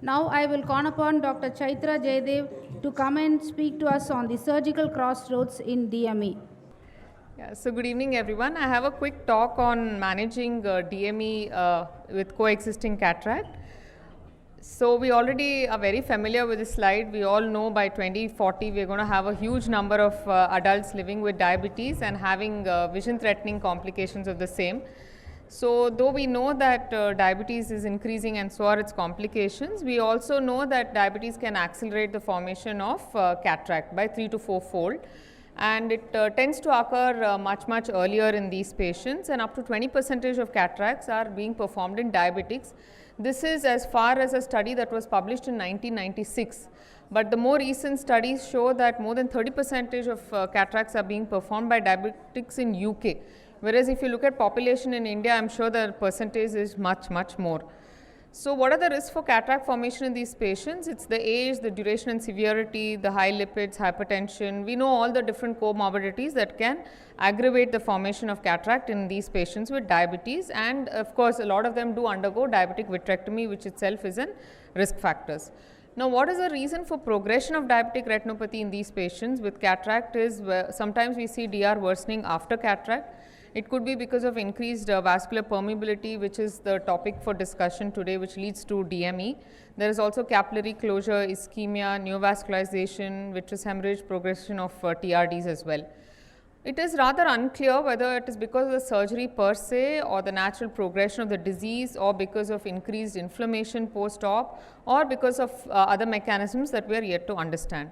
Now I will call upon Dr. Chaitra Jayadev to come and speak to us on the surgical crossroads in DME. Yeah, so good evening everyone. I have a quick talk on managing DME with coexisting cataract. So we already are very familiar with this slide. We all know by 2040 we are going to have a huge number of adults living with diabetes and having vision threatening complications of the same. So though we know that diabetes is increasing and so are its complications, we also know that diabetes can accelerate the formation of cataract by 3 to 4 fold, and it tends to occur much earlier in these patients, and up to 20% of cataracts are being performed in diabetics. This is as far as a study that was published in 1996, but the more recent studies show that more than 30% of cataracts are being performed by diabetics in UK. Whereas if you look at population in India, I am sure the percentage is much more. So what are the risks for cataract formation in these patients? It's the age, the duration and severity, the high lipids, hypertension. We know all the different comorbidities that can aggravate the formation of cataract in these patients with diabetes, and of course a lot of them do undergo diabetic vitrectomy, which itself is a risk factors. Now, what is the reason for progression of diabetic retinopathy in these patients with cataract is sometimes we see DR worsening after cataract. It could be because of increased vascular permeability, which is the topic for discussion today, which leads to DME. There is also capillary closure, ischemia, neovascularization, vitreous hemorrhage, progression of TRDs as well. It is rather unclear whether it is because of the surgery per se or the natural progression of the disease, or because of increased inflammation post-op, or because of other mechanisms that we are yet to understand.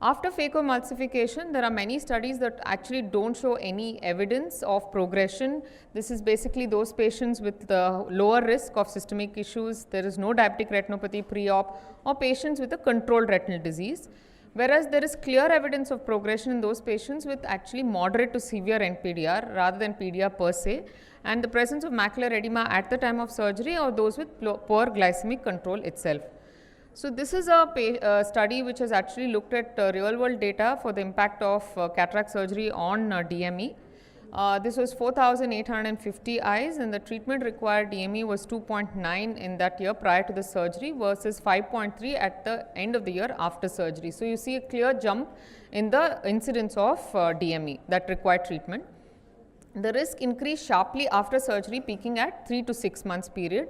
After FICO emulsification, there are many studies that actually don't show any evidence of progression. This is basically those patients with the lower risk of systemic issues. There is no diabetic retinopathy pre-op, or patients with a controlled retinal disease. Whereas there is clear evidence of progression in those patients with actually moderate to severe NPDR rather than PDR per se, and the presence of macular edema at the time of surgery, or those with poor glycemic control itself. So this is a study which has actually looked at real world data for the impact of cataract surgery on DME. This was 4,850 eyes, and the treatment required DME was 2.9 in that year prior to the surgery versus 5.3 at the end of the year after surgery. So you see a clear jump in the incidence of DME that required treatment. The risk increased sharply after surgery, peaking at 3 to 6 months period,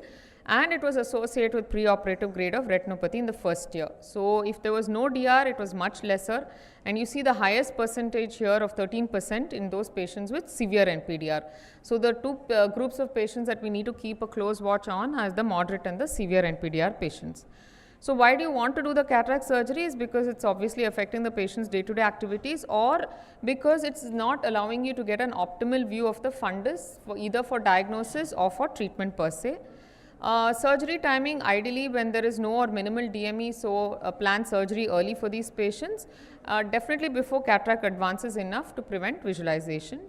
and it was associated with preoperative grade of retinopathy in the first year. So if there was no DR, it was much lesser, and you see the highest percentage here of 13% in those patients with severe NPDR. So the two groups of patients that we need to keep a close watch on are the moderate and the severe NPDR patients. So why do you want to do the cataract surgery? Is because it's obviously affecting the patient's day-to-day activities, or because it's not allowing you to get an optimal view of the fundus for either for diagnosis or for treatment per se. Surgery timing, ideally when there is no or minimal DME, so plan surgery early for these patients, definitely before cataract advances enough to prevent visualization.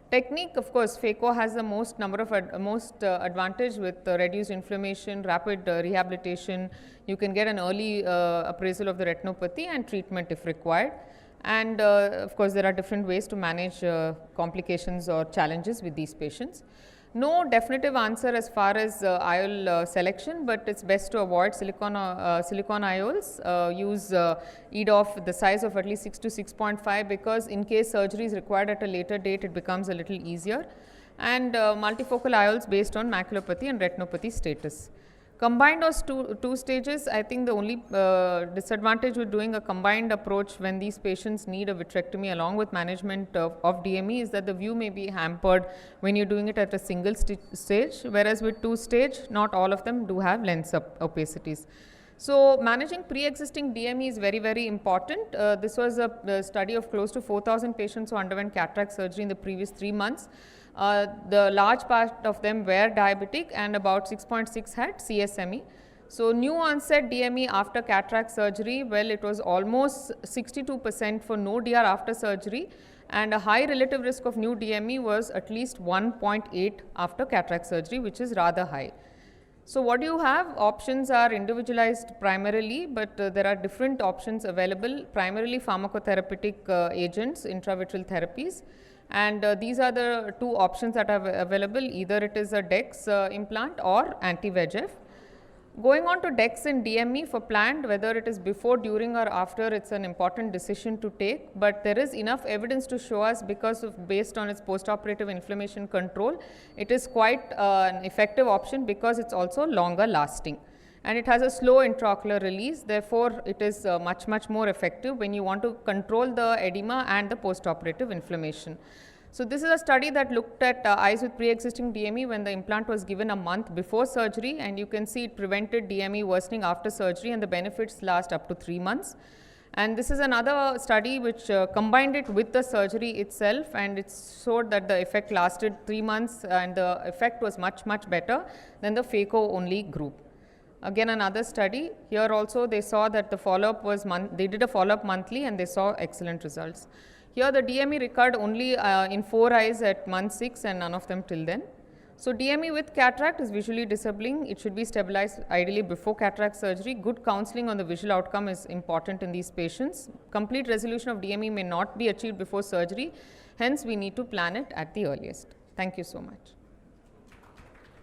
Technique, of course, FICO has the most advantage with reduced inflammation, rapid rehabilitation. You can get an early appraisal of the retinopathy and treatment if required. And of course, there are different ways to manage complications or challenges with these patients. No definitive answer as far as IOL selection, but it's best to avoid silicon IOLs. Use EDOF the size of at least 6 to 6.5, because in case surgery is required at a later date, it becomes a little easier. And multifocal IOLs based on maculopathy and retinopathy status. Combined or two stages, I think the only disadvantage with doing a combined approach when these patients need a vitrectomy along with management of DME is that the view may be hampered when you're doing it at a single stage, whereas with two stage, not all of them do have lens opacities. So managing pre-existing DME is very important. This was a study of close to 4,000 patients who underwent cataract surgery in the previous 3 months. The large part of them were diabetic, and about 6.6 had CSME. So new onset DME after cataract surgery, well, it was almost 62% for no DR after surgery, and a high relative risk of new DME was at least 1.8 after cataract surgery, which is rather high. So what do you have? Options are individualized primarily, but there are different options available, primarily pharmacotherapeutic agents, intravitreal therapies. And these are the two options that are available. Either it is a DEX implant or anti-VEGF. Going on to DEX and DME for planned, whether it is before, during or after, it's an important decision to take, but there is enough evidence to show us because of based on its postoperative inflammation control, it is quite an effective option because it's also longer lasting. And it has a slow intraocular release, therefore, it is much more effective when you want to control the edema and the postoperative inflammation. So, this is a study that looked at eyes with pre-existing DME when the implant was given a month before surgery, and you can see it prevented DME worsening after surgery, and the benefits last up to 3 months. And this is another study which combined it with the surgery itself, and it showed that the effect lasted 3 months and the effect was much better than the FICO only group. Again another study, here also they saw that the follow-up was they did a follow-up monthly and they saw excellent results. Here the DME recurred only in 4 eyes at month 6 and none of them till then. So, DME with cataract is visually disabling. It should be stabilized ideally before cataract surgery. Good counseling on the visual outcome is important in these patients. Complete resolution of DME may not be achieved before surgery. Hence, we need to plan it at the earliest. Thank you so much.